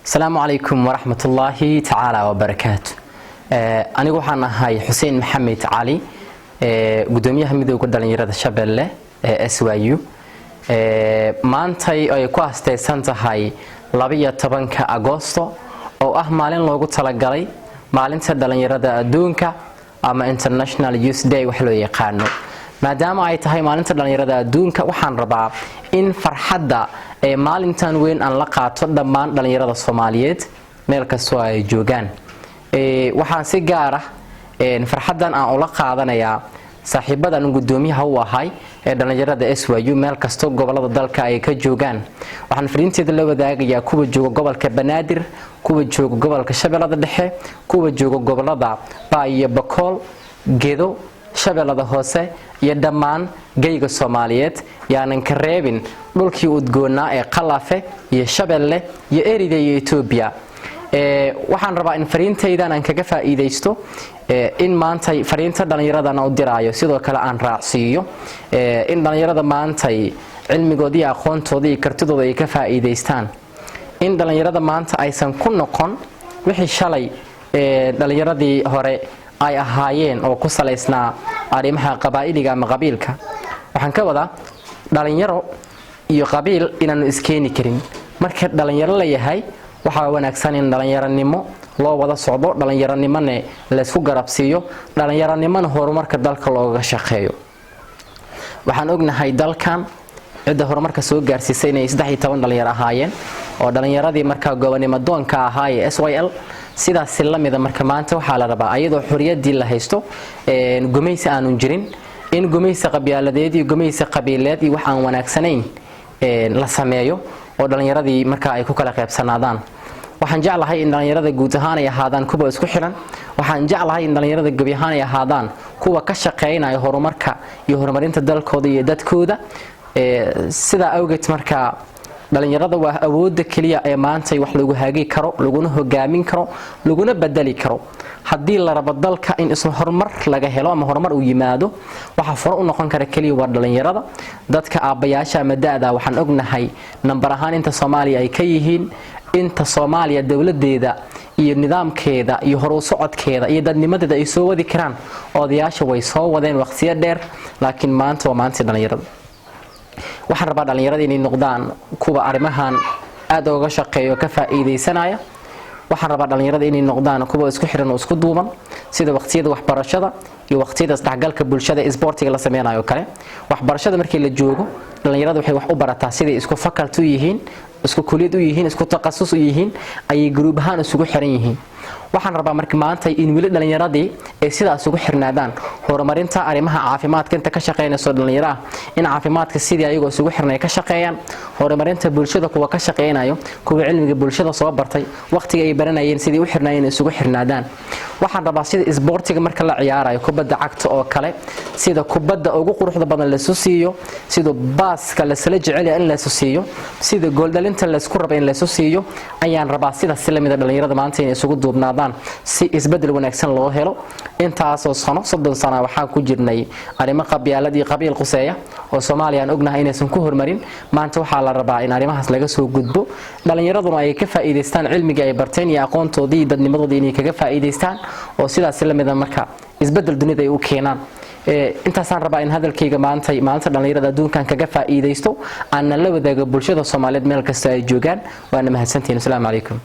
السلام عليكم ورحمة الله تعالى وبركاته. أنا waxaan ahay Xuseen Maxamed Cali gudoomiyaha midowga dhalinyarada Shabeelle SYU maantay ay ku aastaysan tahay 12 Agoosto oo ah maalin loogu talagalay maalinta dhalinyarada adduunka ama International Youth Day wax loo yaqaano maadaama ay tahay maalinta dhalinyarada adduunka waxaan rabaa in farxadda maalintan weyn aan la qaato dhammaan dhalinyarada Soomaaliyeed meel kastoo ay joogaan waxaan si gaar ah farxadan aan ula qaadanayaa saaxiibadan gudoomiyaha u ahay dhalinyarada SYU meel kastoo gobolada dalka ay ka joogaan waxaan fariinteeda la wadaagayaa kuwa jooga gobolka Banaadir kuwa jooga gobolka Shabeellada Dhexe kuwa jooga gobolada Baay iyo Bakool Gedo Shabeellada Hoose iyo dhammaan geyga Soomaaliyeed yaanan ka reebin dhulkii udgoona ee Qalafe iyo Shabeelle iyo Erida iyo Ethiopia waxaan rabaa in fariintaydan aan kaga faa'iideysto in maanta fariinta dhalinyarada aan u diraayo sidoo kale aan raacsiyo in dhalinyarada maanta cilmigoodii aqoontoodii kartidooda ay ka faa'iideystaan in dhalinyarada maanta aysan ku noqon wixii shalay dhalinyaradii hore ay ahaayeen oo ku saleysnaa arimaha qabaa'iliga ama qabiilka waxaan ka wadaa dhalinyaro iyo qabiil inaanu iskeeni karin marka dhalinyaro la yahay waxa wanaagsan in dhalinyaranimo loo wada socdo dhalinyaranimane la isku garabsiyo dhalinyaranimana horumarka dalka looga shaqeeyo waxaan ognahay dalkan cid horumarka soo gaarsiisay inay 13 dhalinyaro ahaayeen oo dhalinyaradii marka gobonimo doonka ahaayeen SYL sidaas la mid ah marka maanta waxa la rabaa ayadoo xuriyadii la haysto gumaysi aanu jirin in gumaysi qabiiladeed iyo gumaysi qabiileed iyo wax aan wanaagsanayn la sameeyo oo dhalinyaradii marka ay ku kala qaybsanaadaan waxaan jeclahay in dhalinyarada guud ahaan ay ahaadaan kuwa isku xiran waxaan jeclahay in dhalinyarada gabi ahaan ay ahaadaan kuwa ka shaqeynaya horumarka iyo horumarinta dalkooda iyo dadkooda sida awgeed marka dhalinyarada waa awoodda kaliya ee maanta wax lagu haagi karo laguna hogaamin karo laguna bedeli karo haddii la rabo dalka in isla horumar laga helo ama horumar uu yimaado waxa furo u noqon kara kaliya waa dhalinyarada dadka aabayaasha ama daada waxaan ognahay number ahaan inta Soomaaliya ay ka yihiin inta Soomaaliya dawladeeda iyo nidaamkeeda iyo hor u socodkeeda iyo dadnimadeeda ay soo wadi karaan odayaasha way soo wadeen waqtiyo dheer laakiin maanta waa maanta dhalinyarada waxaan rabaa dhalinyarada inay noqdaan kuwa arimahan aad uga shaqeeyo ka faa'iideysanaya waxaan rabaa dhalinyarada inay noqdaan kuwa isku xiran oo isku duuban sida waqtiyada waxbarashada iyo waqtiyada isdhexgalka bulshada ee sportiga la sameeyo kale waxbarashada markii la joogo dhalinyarada waxay wax u barataa sida isku faculty yihiin isku kuliyad u yihiin isku takhasus u yihiin ay group ahaan isugu xiran yihiin waxaan rabaa markii maanta in wili dhalinyaradii ay sidaas ugu xirnaadaan horumarinta arimaha caafimaadka inta ka shaqeynayso dhalinyarada in caafimaadka sidii ayagoo isugu xirnay ka shaqeeyaan horumarinta bulshada kuwa ka shaqeynayo kuwa cilmiga bulshada soo bartay waqtiga ay baranayeen sidii u xirnaayeen isugu xirnaadaan waxaan rabaa sida sportiga marka la ciyaarayo kubadda cagta oo kale sida kubadda ugu quruxda badan la soo siiyo sida baaska la sala jecel in la soo siiyo sida gool dhalinta la isku rabo in la soo siiyo ayaan rabaa sida silamida dhalinyarada maanta in isugu duubnaadaan si isbedel wanaagsan loo helo intaas oo sano 30 sano waxa ku jirnay arimo qabyaaladii qabiil quseeya oo Soomaaliya aan ognahay inaysan ku hormarin maanta waxa la rabaa in arimahaas laga soo gudbo dhalinyaraduna ay ka faa'iideystaan cilmiga ay barteen iyo aqoontoodii dadnimadoodii inay kaga faa'iideystaan oo sidaas la mid ah marka isbedel dunida ay u keenaan intaasaan rabaa in hadalkayga maanta dhalinyarada adduunkan kaga faa'iideysto aan la wadaago bulshada Soomaaliyeed meel kasta ay joogaan waana mahadsantiin. Assalaamu calaykum.